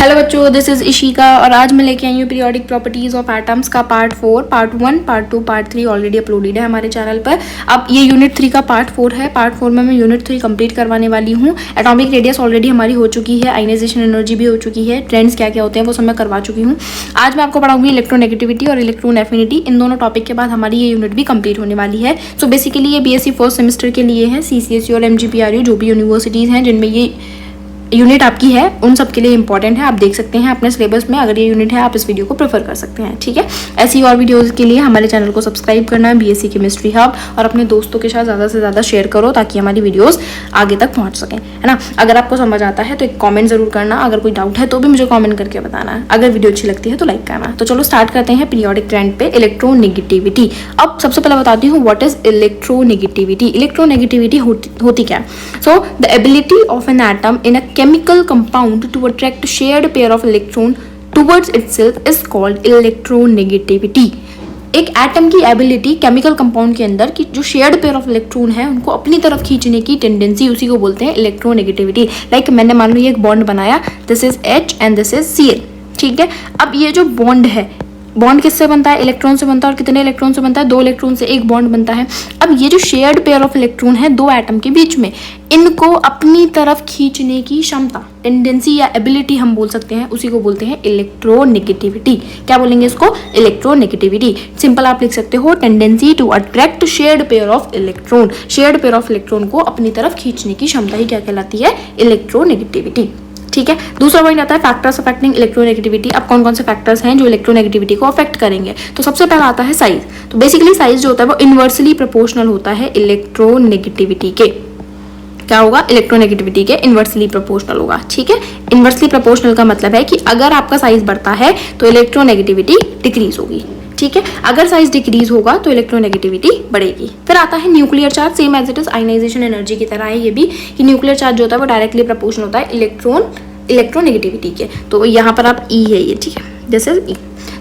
Hello बच्चों, this is Ishika और आज मैं लेके आई हूँ पीरियोडिक प्रॉपर्टीज ऑफ एटम्स का part 4, part 1, part 2, part 3 already uploaded है हमारे चैनल पर। अब ये यूनिट 3 का पार्ट 4 है। पार्ट 4 में मैं यूनिट 3 कंप्लीट करवाने वाली हूँ। एटॉमिक रेडियस ऑलरेडी हमारी हो चुकी है, आयनाइजेशन एनर्जी भी हो चुकी है, ट्रेंड्स क्या क्या होते हैं वो सब मैं करवा चुकी हूँ। आज मैं आपको पढ़ाऊंगी इलेक्ट्रोनेगेटिविटी और इलेक्ट्रॉन एफिनिटी। इन दोनों टॉपिक के बाद हमारी ये यूनिट भी कंप्लीट होने वाली है। सो बेसिकली ये बीएससी फर्स्ट सेमेस्टर के लिए है। सीसीएसई और एमजीपीआरयू जो भी यूनिवर्सिटीज़ हैं जिनमें ये यूनिट आपकी है उन सब के लिए इंपॉर्टेंट है। आप देख सकते हैं अपने सिलेबस में, अगर ये यूनिट है आप इस वीडियो को प्रेफर कर सकते हैं। ठीक है, ऐसी और वीडियोस के लिए हमारे चैनल को सब्सक्राइब करना है, बीएससी केमिस्ट्री हब, और अपने दोस्तों के साथ ज़्यादा से ज़्यादा शेयर करो ताकि हमारी वीडियोस आगे तक पहुंच सकें, है ना। अगर आपको समझ आता है तो एक कॉमेंट जरूर करना, अगर कोई डाउट है तो भी मुझे कॉमेंट करके बताना है। अगर वीडियो अच्छी लगती है तो लाइक करना। तो चलो स्टार्ट करते हैं पीरियोडिक ट्रेंड पे इलेक्ट्रोनेगेटिविटी। अब सबसे पहले बताती हूँ व्हाट इज इलेक्ट्रोनेगेटिविटी। इलेक्ट्रोनेगेटिविटी होती क्या है? So the ability of an atom in a chemical compound to attract shared pair of electron towards itself is called electronegativity। एक एटम की एबिलिटी केमिकल कंपाउंड के अंदर कि जो शेयर्ड पेयर ऑफ इलेक्ट्रॉन है उनको अपनी तरफ खींचने की टेंडेंसी, उसी को बोलते हैं इलेक्ट्रोनेगेटिविटी। लाइक मैंने मान लो ये एक बॉन्ड बनाया, this is H and this is Cl। ठीक है, अब ये जो बॉन्ड है, बॉन्ड किससे बनता है? इलेक्ट्रॉन से बनता है। और कितने इलेक्ट्रॉन से बनता है? 2 इलेक्ट्रॉन से एक बॉन्ड बनता है। अब ये जो शेयर्ड पेयर ऑफ इलेक्ट्रॉन है दो एटम के बीच में, इनको अपनी तरफ खींचने की क्षमता, टेंडेंसी या एबिलिटी हम बोल सकते हैं, उसी को बोलते हैं इलेक्ट्रोनेगेटिविटी। क्या बोलेंगे इसको? इलेक्ट्रोनेगेटिविटी। सिंपल आप लिख सकते हो tendency to attract shared pair of electron. Shared pair of electron को अपनी तरफ खींचने की क्षमता ही क्या कहलाती है? इलेक्ट्रोनेगेटिविटी। ठीक है, दूसरा पॉइंट आता है फैक्टर्स अफेक्टिंग इलेक्ट्रोनेगेटिविटी। अब कौन कौन से फैक्टर्स हैं जो इलेक्ट्रोनेगेटिविटी को अफेक्ट करेंगे? तो सबसे पहला आता है साइज। तो बेसिकली साइज जो होता है वो इनवर्सली प्रोपोर्शनल होता है इलेक्ट्रोनेगेटिविटी के। क्या होगा? इलेक्ट्रोनेगेटिविटी के इनवर्सली प्रोपोर्शनल होगा। ठीक है, इनवर्सली प्रोपोर्शनल का मतलब है कि अगर आपका साइज बढ़ता है तो इलेक्ट्रोनेगेटिविटी डिक्रीज होगी। ठीक है, अगर साइज डिक्रीज होगा तो इलेक्ट्रोनेगेटिविटी बढ़ेगी। फिर आता है nuclear charge, same as it is ionisation energy की तरह है ये भी, कि न्यूक्लियर चार्ज जो होता है वो डायरेक्टली प्रोपोर्शनल होता है इलेक्ट्रोनेगेटिविटी के। तो यहाँ पर आप ई है ये, ठीक है, दिस इज ई।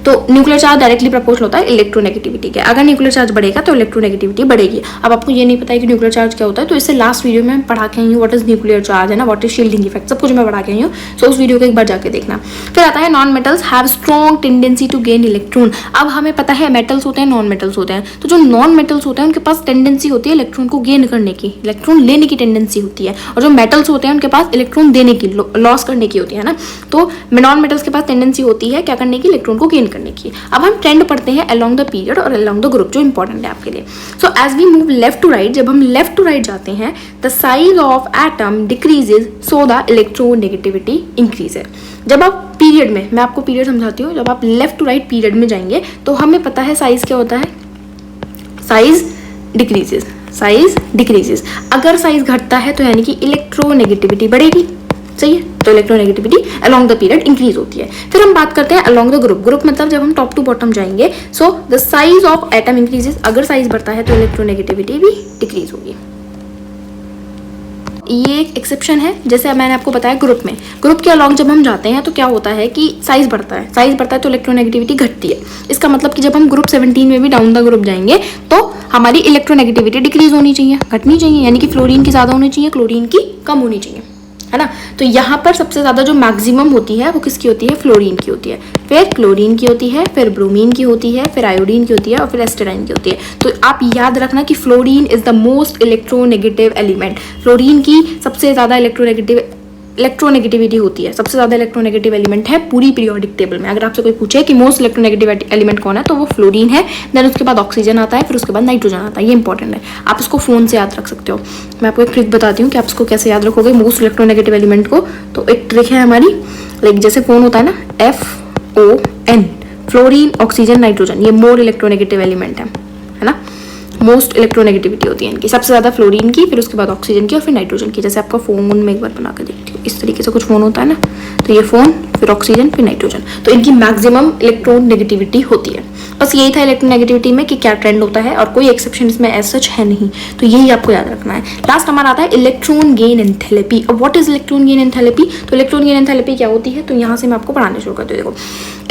तो न्यूक्लियर चार्ज डायरेक्टली प्रोपोर्शनल होता है इलेक्ट्रोनेगेटिविटी के। अगर न्यूक्लियर चार्ज बढ़ेगा तो इलेक्ट्रोनेगेटिविटी बढ़ेगी। अब आपको ये नहीं पता है कि न्यूक्लियर चार्ज क्या होता है, तो इससे लास्ट वीडियो में पढ़ा के आई हूँ व्हाट इज न्यूक्लियर चार्ज, है ना, व्हाट इज शील्डिंग इफेक्ट, सब कुछ मैं पढ़ा के आई हूँ। सो उस वीडियो को एक बार जाके देखना। फिर आता है non metals have strong tendency to gain electron. अब हमें पता है मेटल्स होते हैं, नॉन मेटल्स होते हैं। तो जो नॉन मेटल्स होते हैं उनके पास टेंडेंसी होती है इलेक्ट्रॉन को गेन करने की, इलेक्ट्रॉन लेने की टेंडेंसी होती है। और जो मेटल्स होते हैं उनके पास इलेक्ट्रॉन देने की, लॉस करने की होती है ना। तो नॉन मेटल्स के पास टेंडेंसी होती है क्या करने की? इलेक्ट्रॉन को गेन करने की। अब हम ट्रेंड पढ़ते हैं अलोंग द पीरियड और अलोंग द ग्रुप, जो इंपॉर्टेंट है आपके लिए। So as we move left to right, जब हम लेफ्ट टू राइट जाते हैं, the size of atom decreases so the electronegativity increases. जब आप पीरियड में, मैं आपको पीरियड समझाती हूँ, जब आप लेफ्ट टू राइट पीरियड में जाएंगे तो हमें पता है साइज क्या होता है? Size decreases, size decreases. अगर साइज घटता है तो यानी कि इलेक्ट्रोनेगेटिविटी बढ़ेगी। सही है, तो electronegativity along the period increase होती है। फिर हम बात करते हैं अलोंग द ग्रुप। ग्रुप मतलब जब हम टॉप टू बॉटम जाएंगे, so the size of atom increases. अगर साइज बढ़ता है तो इलेक्ट्रोनेगेटिविटी भी डिक्रीज होगी। ये एक एक्सेप्शन है, जैसे मैंने आपको बताया ग्रुप में, ग्रुप के अलोंग जब हम जाते हैं तो क्या होता है कि साइज बढ़ता है, साइज बढ़ता है तो इलेक्ट्रोनेगेटिविटी घटती है। इसका मतलब कि जब हम ग्रुप 17 में भी डाउन द ग्रुप जाएंगे तो हमारी इलेक्ट्रोनेगेटिविटी डिक्रीज होनी चाहिए, घटनी चाहिए, यानी कि फ्लोरीन की ज्यादा होनी चाहिए, क्लोरीन की कम होनी चाहिए, है ना। तो यहाँ पर सबसे ज्यादा जो मैक्सिमम होती है वो किसकी होती है? फ्लोरीन की होती है, फिर क्लोरीन की होती है, फिर ब्रोमीन की होती है, फिर आयोडीन की होती है और फिर एस्टेराइन की होती है। तो आप याद रखना कि fluorine is the most electronegative element. Fluorine की सबसे ज्यादा इलेक्ट्रोनेगेटिविटी होती है, सबसे ज्यादा इलेक्ट्रोनेगेटिव एलिमेंट है पूरी पीरियोडिक टेबल में। अगर आपसे कोई पूछे कि मोस्ट इलेक्ट्रोनेगेटिव एलिमेंट कौन है तो वो फ्लोरीन है। देन उसके बाद ऑक्सीजन आता है, फिर उसके बाद नाइट्रोजन आता है। ये इंपॉर्टेंट है, आप इसको फोन से याद रख सकते हो। मैं आपको एक ट्रिक बताती हूँ कि आप इसको कैसे याद रखोगे मोस्ट इलेक्ट्रोनेगेटिव एलिमेंट को। तो एक ट्रिक है हमारी, लाइक जैसे फोन होता है ना, FON, फ्लोरीन, ऑक्सीजन, नाइट्रोजन, ये मोर इलेक्ट्रोनेगेटिव एलिमेंट है ना। मोस्ट इलेक्ट्रोनेगेटिविटी होती है इनकी, सबसे ज्यादा फ्लोरीन की, फिर उसके बाद ऑक्सीजन की और फिर नाइट्रोजन की। जैसे आपका फोन में एक बार बना कर देखती हूँ, इस तरीके से कुछ फोन होता है ना, तो ये फोन, फिर ऑक्सीजन, फिर नाइट्रोजन, तो इनकी मैक्सिमम इलेक्ट्रोनेगेटिविटी होती है। बस यही था इलेक्ट्रोनेगेटिविटी में कि क्या ट्रेंड होता है, और कोई एक्सेप्शन इसमें एज सच है नहीं, तो यही आपको याद रखना है। लास्ट हमारा आता है इलेक्ट्रॉन गेन एंथैल्पी। अब what is electron gain enthalpy? तो इलेक्ट्रॉन गेन एंथैल्पी क्या होती है, तो यहाँ से मैं आपको पढ़ाने शुरू करती हूँ। देखो,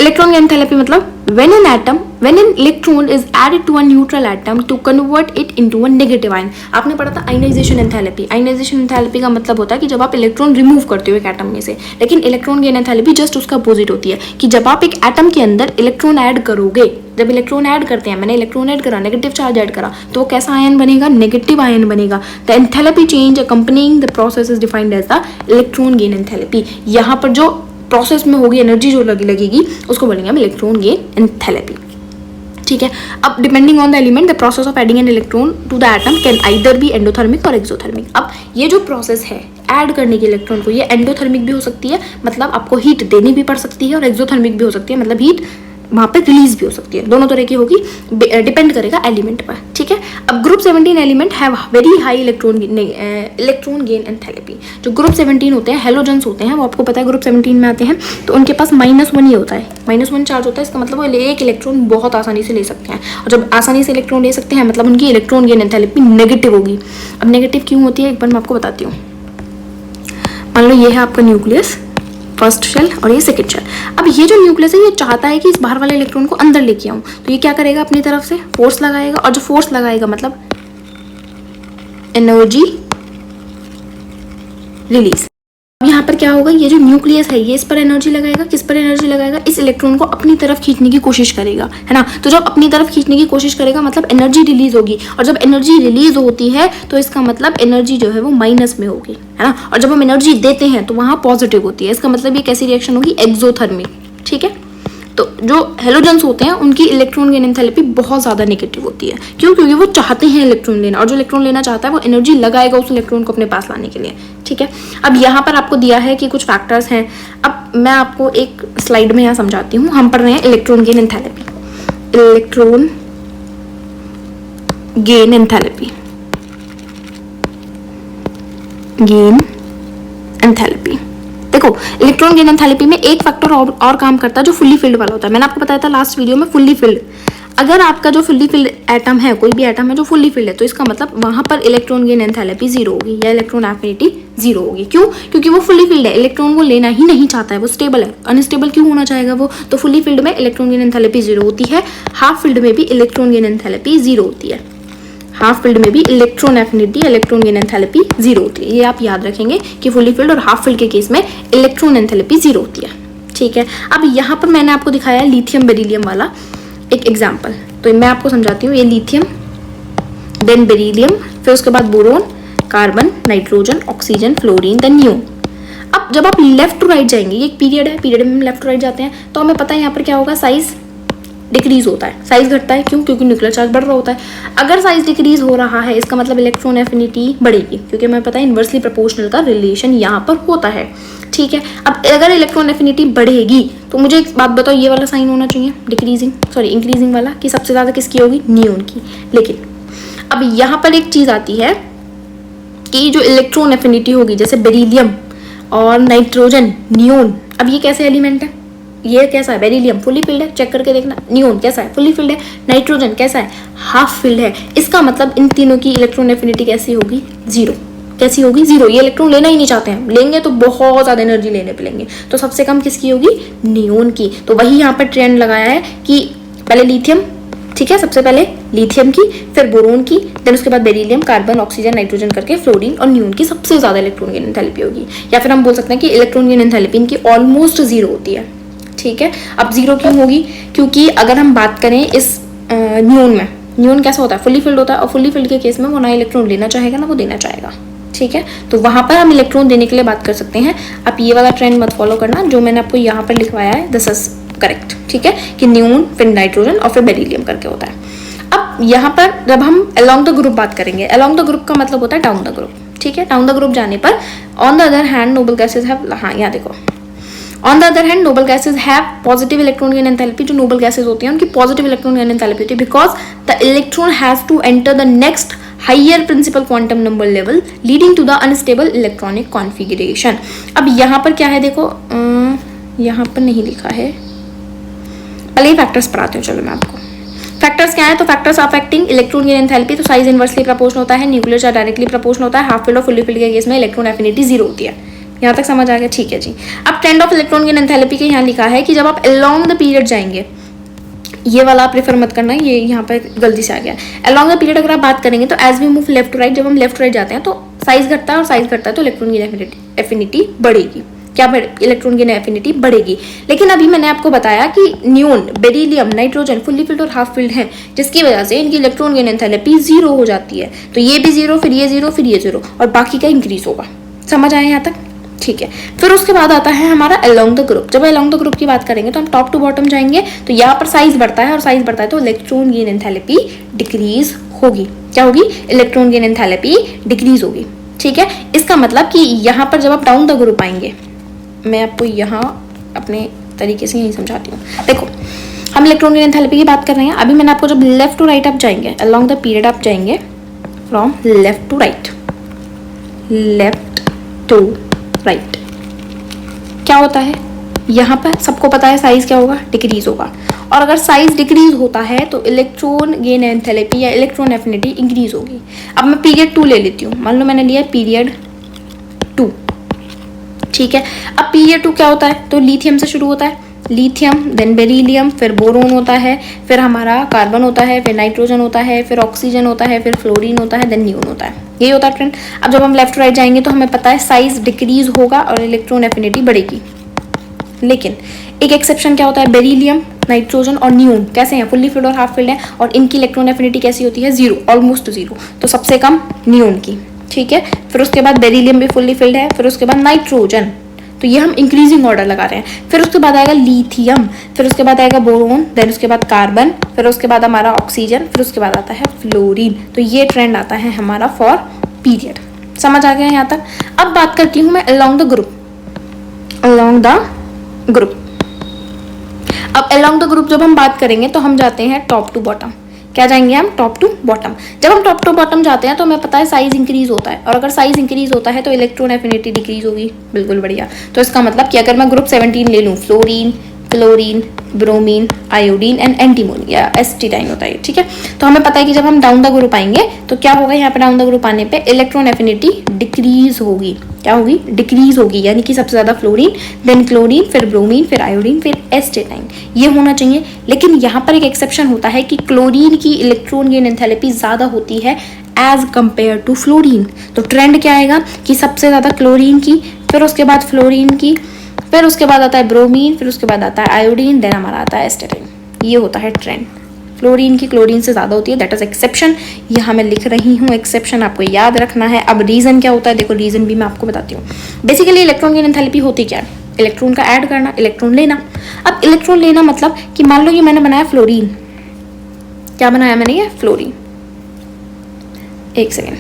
इलेक्ट्रॉन गेन एंथैल्पी मतलब when an electron is added to a neutral atom to convert it into a negative ion। आपने पढ़ा था आयनाइजेशन एंथैल्पी। आयनाइजेशन एंथैल्पी का मतलब होता है कि जब आप इलेक्ट्रॉन रिमूव करते हो एक एटम में से। लेकिन इलेक्ट्रॉन गेन एंथैल्पी जस्ट उसका अपोजिट होती है कि जब आप एक एटम के अंदर इलेक्ट्रॉन ऐड करोगे, जब इलेक्ट्रॉन ऐड करते हैं, मैंने इलेक्ट्रॉन ऐड करा, नेगेटिव चार्ज ऐड करा, तो वो कैसा आयन बनेगा? नेगेटिव आयन बनेगा। The enthalpy change accompanying the process is defined as the electron gain enthalpy. यहाँ पर जो प्रोसेस में होगी एनर्जी जो लगेगी उसको बोलेंगे हम इलेक्ट्रॉन गेन एंथैल्पी। ठीक है। अब depending on the element the process of adding an electron to the atom can either be endothermic और एक्सोथर्मिक। अब ये जो प्रोसेस है ऐड करने के इलेक्ट्रॉन को, ये एंडोथर्मिक भी हो सकती है, मतलब आपको हीट देनी भी पड़ सकती है, और एक्सोथर्मिक भी हो सकती है, मतलब हीट वहाँ पे रिलीज भी हो सकती है। दोनों तरह की होगी, डिपेंड करेगा एलिमेंट पर। ठीक है। अब group 17 element have very high electron gain enthalpy. जो ग्रुप 17 होते हैं, हेलोजेंस होते हैं, वो आपको पता है ग्रुप 17 में आते हैं, तो उनके पास -1 ही होता है, -1 चार्ज होता है। इसका मतलब वो एक इलेक्ट्रॉन बहुत आसानी से ले सकते हैं, और जब आसानी से इलेक्ट्रॉन ले सकते हैं मतलब उनकी इलेक्ट्रॉन गेन एंथैल्पी नेगेटिव होगी। अब नेगेटिव क्यों होती है एक बार मैं आपको बताती हूँ। मान लो ये है आपका न्यूक्लियस, फर्स्ट शेल और ये सेकंड शेल। अब ये जो न्यूक्लियस है ये चाहता है कि इस बाहर वाले इलेक्ट्रॉन को अंदर लेके आऊं, तो ये क्या करेगा? अपनी तरफ से फोर्स लगाएगा, और जो फोर्स लगाएगा मतलब एनर्जी रिलीज। अब यहाँ पर क्या होगा? ये जो न्यूक्लियस है ये इस पर एनर्जी लगाएगा। किस पर एनर्जी लगाएगा? इस इलेक्ट्रॉन को अपनी तरफ खींचने की कोशिश करेगा, है ना। तो जब अपनी तरफ खींचने की कोशिश करेगा मतलब एनर्जी रिलीज होगी, और जब एनर्जी रिलीज होती है तो इसका मतलब एनर्जी जो है वो माइनस में होगी, है ना। और जब हम एनर्जी देते हैं तो वहाँ पॉजिटिव होती है। इसका मतलब ये कैसी रिएक्शन होगी? एक्सोथर्मिक। ठीक है। तो जो हेलोजेंस होते हैं उनकी इलेक्ट्रॉन गेन एंथैल्पी बहुत ज़्यादा नेगेटिव होती है। क्यों? क्योंकि वो चाहते हैं इलेक्ट्रॉन लेना, और जो इलेक्ट्रॉन लेना चाहता है वो एनर्जी लगाएगा उस इलेक्ट्रॉन को अपने पास लाने के लिए। ठीक है। अब यहाँ पर आपको दिया है कि कुछ फैक्टर्स हैं। अब मैं आपको एक स्लाइड में यहाँ समझाती हूँ। हम पढ़ रहे हैं electron gain enthalpy. Electron gain enthalpy, gain enthalpy. देखो, इलेक्ट्रॉन गेन एंथैल्पी में एक फैक्टर और काम करता है जो फुल्ली फिल्ड वाला होता है। मैंने आपको बताया था लास्ट वीडियो में, फुल्ली फिल्ड। अगर आपका जो फुल्ली फिल्ड एटम है, कोई भी एटम है जो फुल्ली फिल्ड है, तो इसका मतलब वहां पर इलेक्ट्रॉन गेन एंथैल्पी 0 होगी, या इलेक्ट्रॉन एफिनिटी 0 होगी। क्यों? क्योंकि वो फुल्ली फिल्ड है, इलेक्ट्रॉन को लेना ही नहीं चाहता है, वो स्टेबल है। अनस्टेबल क्यों होना चाहेगा वो? तो फुल्ली फिल्ड में इलेक्ट्रॉन गेन एंथैल्पी 0 होती है। हाफ फिल्ड में भी इलेक्ट्रॉन गेन एंथैल्पी 0 होती है। हाफ फिल्ड में भी electron affinity, electron gain enthalpy 0 होती है। ये आप याद रखेंगे कि फुल्ली फिल्ड और हाफ फिल्ड के केस में इलेक्ट्रॉन एंथैल्पी 0 होती है। ठीक है। अब यहाँ पर मैंने आपको दिखाया है लिथियम बेरिलियम वाला एक एग्जाम्पल, तो मैं आपको समझाती हूँ। ये लिथियम, देन बेरिलियम, फिर उसके बाद boron, carbon, nitrogen, oxygen, fluorine, then neon. अब जब आप लेफ्ट टू राइट जाएंगे, ये एक पीरियड है, पीरियड में हम लेफ्ट टू राइट जाते हैं, तो हमें पता है यहाँ पर क्या होगा? साइज डिक्रीज होता है, साइज घटता है। क्यों? क्योंकि न्यूक्लियर चार्ज बढ़ रहा होता है। अगर साइज डिक्रीज हो रहा है इसका मतलब इलेक्ट्रॉन एफिनिटी बढ़ेगी, क्योंकि हमें पता है इन्वर्सली प्रोपोर्शनल का रिलेशन यहाँ पर होता है। ठीक है। अब अगर इलेक्ट्रॉन एफिनिटी बढ़ेगी तो मुझे एक बात बताओ, ये वाला साइन होना चाहिए इंक्रीजिंग वाला, कि सबसे ज़्यादा किसकी होगी? नियोन की। लेकिन अब यहाँ पर एक चीज़ आती है कि जो इलेक्ट्रॉन एफिनिटी होगी, जैसे बेरिलियम और नाइट्रोजन, नियोन, अब ये कैसे एलिमेंट है? ये कैसा है? बेरिलियम फुली फिल्ड है, चेक करके देखना। नियोन कैसा है? फुली फिल्ड है। नाइट्रोजन कैसा है? हाफ फिल्ड है। इसका मतलब इन तीनों की इलेक्ट्रॉन एफिनिटी कैसी होगी? 0। कैसी होगी? 0। ये इलेक्ट्रॉन लेना ही नहीं चाहते हैं, लेंगे तो बहुत ज़्यादा एनर्जी लेने पड़ेंगे, तो सबसे कम किसकी होगी? नियोन की। तो वही यहाँ पर ट्रेंड लगाया है कि पहले लिथियम, ठीक है, सबसे पहले लिथियम की, फिर बोरोन की, देन उसके बाद बेरिलियम, कार्बन, ऑक्सीजन, नाइट्रोजन करके फ्लोरीन और नियोन की सबसे ज़्यादा इलेक्ट्रॉन गेन एंथैल्पी होगी। या फिर हम बोल सकते हैं कि इलेक्ट्रॉन गेन एंथैल्पी इनकी ऑलमोस्ट 0 होती है। ठीक है। अब 0 क्यों होगी? क्योंकि अगर हम बात करें इस नियोन में, नियोन कैसा होता है? फुली फिल्ड होता है, और फुली फिल्ड के केस में वो ना इलेक्ट्रॉन लेना चाहेगा ना वो देना चाहेगा। ठीक है। तो वहां पर हम इलेक्ट्रॉन देने के लिए बात कर सकते हैं। आप ये वाला ट्रेंड मत फॉलो करना जो मैंने आपको यहाँ पर लिखवाया है, दिस इज करेक्ट। ठीक है, कि नियोन, फिर नाइट्रोजन और फिर बेरिलियम करके होता है। अब यहाँ पर जब हम अलोंग द ग्रुप बात करेंगे, अलोंग द ग्रुप का मतलब होता है डाउन द ग्रुप। ठीक है। डाउन द ग्रुप जाने पर on the other hand noble gases have, हाँ यहाँ देखो, on the other hand noble gases have positive electron gain enthalpy. जो नोबल गैसेज होती हैं उनकी पॉजिटिव इलेक्ट्रॉन गेन एंथैल्पी होती है, because the electron has to enter the next higher principal quantum number level leading to the unstable electronic configuration. अब यहाँ पर क्या है देखो, यहाँ पर नहीं लिखा है, पहले ही फैक्टर्स पढ़ाते हूँ, चलो मैं आपको। फैक्टर्स क्या है, तो factors affecting electron gain enthalpy, तो साइज इनवर्सली प्रोपोर्शनल होता है, न्यूक्लियर चार्ज डायरेक्टली प्रोपोर्शनल होता है, हाफ फिल्ड और फुल्ली फिल्ड के केस में इलेक्ट्रॉन एफिनिटी 0 होती है। यहाँ तक समझ आ गया, ठीक है जी। अब trend of electron gain enthalpy के यहाँ लिखा है कि जब आप अलोंग द पीरियड जाएंगे, ये वाला आप प्रेफर मत करना, ये यहाँ पे गलती से आ गया। अलोंग द पीरियड अगर आप बात करेंगे तो as we move left to right, जब हम लेफ्ट टू राइट जाते हैं तो साइज घटता है और साइज घटता है तो इलेक्ट्रॉन गेन एफिनिटी बढ़ेगी। क्या इलेक्ट्रॉन गेन एफिनिटी बढ़ेगी। लेकिन अभी मैंने आपको बताया कि neon, beryllium, nitrogen fully filled और हाफ फिल्ड हैं, जिसकी वजह से इनकी इलेक्ट्रॉन गेन एंथैल्पी 0 हो जाती है। तो ये भी 0, फिर ये 0, फिर ये 0 और बाकी का इंक्रीज होगा। समझ आए यहाँ तक, ठीक है। फिर उसके बाद आता है हमारा अलोंग द ग्रुप। जब अलोंग द ग्रुप की बात करेंगे तो हम टॉप टू बॉटम जाएंगे, तो यहाँ पर साइज बढ़ता है और साइज बढ़ता है तो इलेक्ट्रॉन गेन एंथैल्पी डिक्रीज होगी। क्या होगी, इलेक्ट्रॉन गेन एंथैल्पी डिक्रीज होगी, ठीक है। इसका मतलब कि यहाँ पर जब आप डाउन द ग्रुप आएंगे, मैं आपको यहाँ अपने तरीके से यही समझाती हूँ। देखो, हम इलेक्ट्रॉन गेन एंथैल्पी की बात कर रहे हैं। अभी मैंने आपको जब लेफ्ट टू राइट आप जाएंगे, अलोंग द पीरियड आप जाएंगे from left to right, left to right, क्या होता है, यहाँ पर सबको पता है साइज क्या होगा, डिक्रीज होगा। और अगर साइज डिक्रीज होता है तो इलेक्ट्रॉन गेन एंथैल्पी या इलेक्ट्रॉन एफिनिटी इंक्रीज होगी। अब मैं पीरियड 2 ले लेती हूँ, मान लो मैंने लिया पीरियड 2, ठीक है। अब पीरियड 2 क्या होता है, तो लिथियम से शुरू होता है, लिथियम, देन बेरिलियम, फिर बोरोन होता है, फिर हमारा कार्बन होता है, फिर नाइट्रोजन होता है, फिर ऑक्सीजन होता है, फिर फ्लोरीन होता है, देन नियोन होता है। यही होता है ट्रेंड। अब जब हम लेफ्ट राइट जाएंगे तो हमें पता है साइज डिक्रीज होगा और इलेक्ट्रॉन एफिनिटी बढ़ेगी। लेकिन एक एक्सेप्शन क्या होता है, बेरिलियम, नाइट्रोजन और नियोन कैसे हैं, फुल्ली फिल्ड और हाफ फिल्ड है, और इनकी इलेक्ट्रॉन एफिनिटी कैसी होती है, 0, ऑलमोस्ट 0। तो सबसे कम नियोन की, ठीक है। फिर उसके बाद बेरिलियम भी फुल्ली फिल्ड है, फिर उसके बाद नाइट्रोजन, तो ये हम इंक्रीजिंग ऑर्डर लगा रहे हैं। फिर उसके बाद आएगा लिथियम, फिर उसके बाद आएगा बोरोन, देन उसके बाद कार्बन, फिर उसके बाद हमारा ऑक्सीजन, फिर उसके बाद आता है फ्लोरीन। तो ये ट्रेंड आता है हमारा फॉर पीरियड। समझ आ गया यहाँ तक। अब बात करती हूँ मैं along the group, along the group. अब अलोंग द ग्रुप जब हम बात करेंगे तो हम जाते हैं टॉप टू बॉटम। क्या जाएंगे हम, टॉप टू बॉटम। जब हम टॉप टू बॉटम जाते हैं तो हमें पता है साइज इंक्रीज होता है, और अगर साइज इंक्रीज होता है तो इलेक्ट्रॉन एफिनिटी डिक्रीज होगी। बिल्कुल बढ़िया। तो इसका मतलब कि अगर मैं ग्रुप 17 ले लूँ, fluorine, chlorine, bromine, iodine and antimony या एस्टिडाइन होता है, ठीक है। तो हमें पता है कि जब हम डाउन द ग्रुप आएंगे तो क्या होगा, यहाँ पे डाउन द ग्रुप आने पे इलेक्ट्रॉन एफिनिटी डिक्रीज होगी। क्या होगी, डिक्रीज होगी, यानी कि सबसे ज्यादा फ्लोरीन, देन क्लोरीन, फिर ब्रोमीन, फिर आयोडीन, फिर एस्टिडाइन, ये होना चाहिए। लेकिन यहाँ पर एक एक्सेप्शन होता है कि क्लोरीन की इलेक्ट्रॉन गेन एंथैल्पी ज्यादा होती है एज कंपेयर टू फ्लोरीन। तो ट्रेंड क्या आएगा कि सबसे ज्यादा क्लोरीन की, फिर उसके बाद फ्लोरीन की, फिर उसके बाद आता है ब्रोमीन, फिर उसके बाद आता है आयोडीन, देन हमारा आता है एस्टेटाइन। ये होता है ट्रेंड। फ्लोरीन की क्लोरीन से ज़्यादा होती है, दैट इज एक्सेप्शन। यहाँ मैं लिख रही हूँ एक्सेप्शन, आपको याद रखना है। अब रीज़न क्या होता है, देखो रीज़न भी मैं आपको बताती हूँ। बेसिकली इलेक्ट्रॉन की एंथैल्पी होती क्या है, इलेक्ट्रॉन का ऐड करना, इलेक्ट्रॉन लेना। अब इलेक्ट्रॉन लेना मतलब कि मान लो ये मैंने बनाया फ्लोरीन, क्या बनाया मैंने, ये फ्लोरीन, एक second,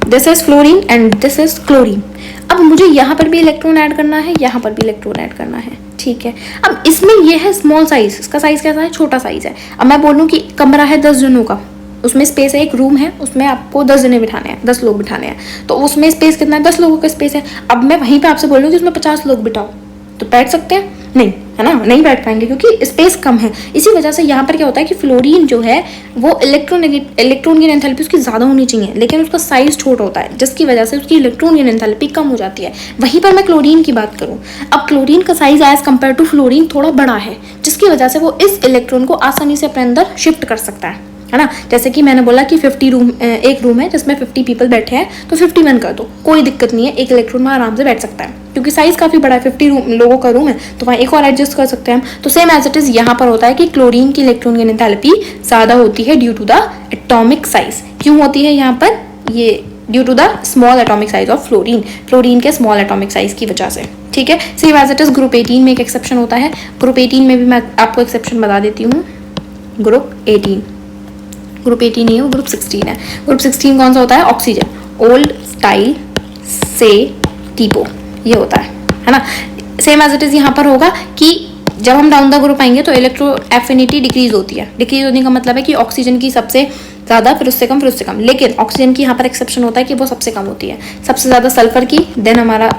this is fluorine and this is chlorine. अब मुझे यहाँ पर भी इलेक्ट्रॉन ऐड करना है, यहाँ पर भी इलेक्ट्रॉन ऐड करना है, ठीक है। अब इसमें ये है स्मॉल साइज, इसका साइज कैसा है, छोटा साइज है। अब मैं बोलूँ कि कमरा है 10 जनों का, उसमें स्पेस है, एक रूम है, उसमें आपको 10 जने बिठाने हैं, 10 लोग बिठाने हैं, तो उसमें स्पेस कितना है, 10 लोगों का स्पेस है। अब मैं वहीं पे आपसे बोल रही हूँ कि उसमें 50 लोग बिठाओ, तो बैठ सकते हैं, नहीं, है ना, नहीं बैठ पाएंगे क्योंकि स्पेस कम है। इसी वजह से यहाँ पर क्या होता है कि फ्लोरीन जो है वो इलेक्ट्रॉन की एंथैल्पी उसकी ज़्यादा होनी चाहिए, लेकिन उसका साइज छोटा होता है, जिसकी वजह से उसकी इलेक्ट्रॉन की एंथैल्पी कम हो जाती है। वहीं पर मैं क्लोरीन की बात करूँ, अब क्लोरीन का size as compare to fluorine थोड़ा बड़ा है, जिसकी वजह से वो इस इलेक्ट्रॉन को आसानी से अपने अंदर शिफ्ट कर सकता है ना। जैसे कि मैंने बोला कि 50 रूम, एक रूम है जिसमें 50 पीपल बैठे हैं, तो 51 कर दो, कोई दिक्कत नहीं है, एक इलेक्ट्रॉन में आराम से बैठ सकता है क्योंकि साइज काफ़ी बड़ा है, 50 लोगों का रूम है, तो वहाँ एक और एडजस्ट कर सकते हैं हम। तो सेम एज इट इज़ यहाँ पर होता है कि क्लोरीन की इलेक्ट्रॉन की एंथैल्पी ज़्यादा होती है due to the atomic size. क्यों होती है यहाँ पर, ये due to the small atomic size of fluorine, fluorine के स्मॉल एटॉमिक साइज की वजह से, ठीक है। Same as it is group 18 में एक एक्सेप्शन होता है। ग्रुप 18 में भी मैं आपको एक्सेप्शन बता देती हूँ। ग्रुप 18 नहीं है, वो ग्रुप 16 है। ग्रुप 16 कौन सा होता है, ऑक्सीजन, ओल्ड स्टाइल से टीपो, ये होता है ना। सेम एज इट इज यहाँ पर होगा कि जब हम डाउन द ग्रुप आएंगे तो इलेक्ट्रो एफिनिटी डिक्रीज होती है। डिक्रीज होने का मतलब है कि ऑक्सीजन की सबसे ज़्यादा, फिर उससे कम, फिर उससे कम। लेकिन ऑक्सीजन की यहाँ पर एक्सेप्शन होता है कि वो सबसे कम होती है, सबसे ज़्यादा सल्फर की, देन हमारा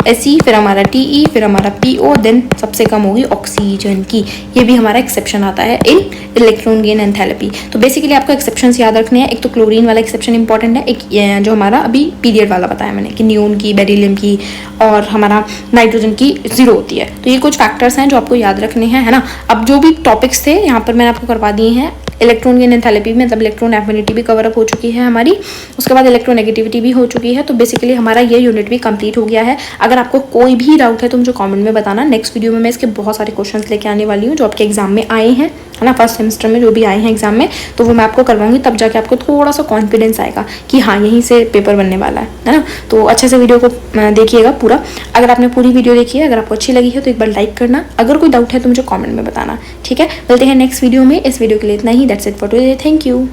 Fe, फिर हमारा Te, फिर हमारा PO, देन सबसे कम होगी ऑक्सीजन की। ये भी हमारा एक्सेप्शन आता है इन इलेक्ट्रॉन गेन एंथैल्पी। तो बेसिकली आपको एक्सेप्शंस याद रखने हैं। एक तो क्लोरीन वाला एक्सेप्शन इंपॉर्टेंट है, एक जो हमारा अभी पीरियड वाला बताया मैंने कि नियोन की, बेरिलियम की और हमारा नाइट्रोजन की 0 होती है। तो ये कुछ फैक्टर्स हैं जो आपको याद रखने हैं, है ना। अब जो भी टॉपिक्स थे यहाँ पर मैंने आपको करवा दिए हैं। इलेक्ट्रॉन गेन एंथैल्पी में मतलब इलेक्ट्रॉन एफिनिटी भी कवर अप हो चुकी है हमारी, उसके बाद इलेक्ट्रोनेगेटिविटी भी हो चुकी है। तो बेसिकली हमारा ये यूनिट भी कंप्लीट हो गया है। अगर आपको कोई भी डाउट है तो मुझे कमेंट में बताना। नेक्स्ट वीडियो में मैं इसके बहुत सारे क्वेश्चंस लेके आने वाली हूँ जो आपके एग्जाम में आए हैं, है ना, फर्स्ट सेमेस्टर में जो भी आए हैं एग्जाम में, तो वो मैं आपको करवाऊंगी। तब जाके आपको थोड़ा सा कॉन्फिडेंस आएगा कि हाँ यहीं से पेपर बनने वाला है ना। तो अच्छे से वीडियो को देखिएगा पूरा। अगर आपने पूरी वीडियो देखी है, अगर आपको अच्छी लगी है तो एक बार लाइक करना। अगर कोई डाउट है तो मुझे कॉमेंट में बताना, ठीक है। मिलते हैं नेक्स्ट वीडियो में। इस वीडियो के लिए इतना ही। That's it for today. Thank you.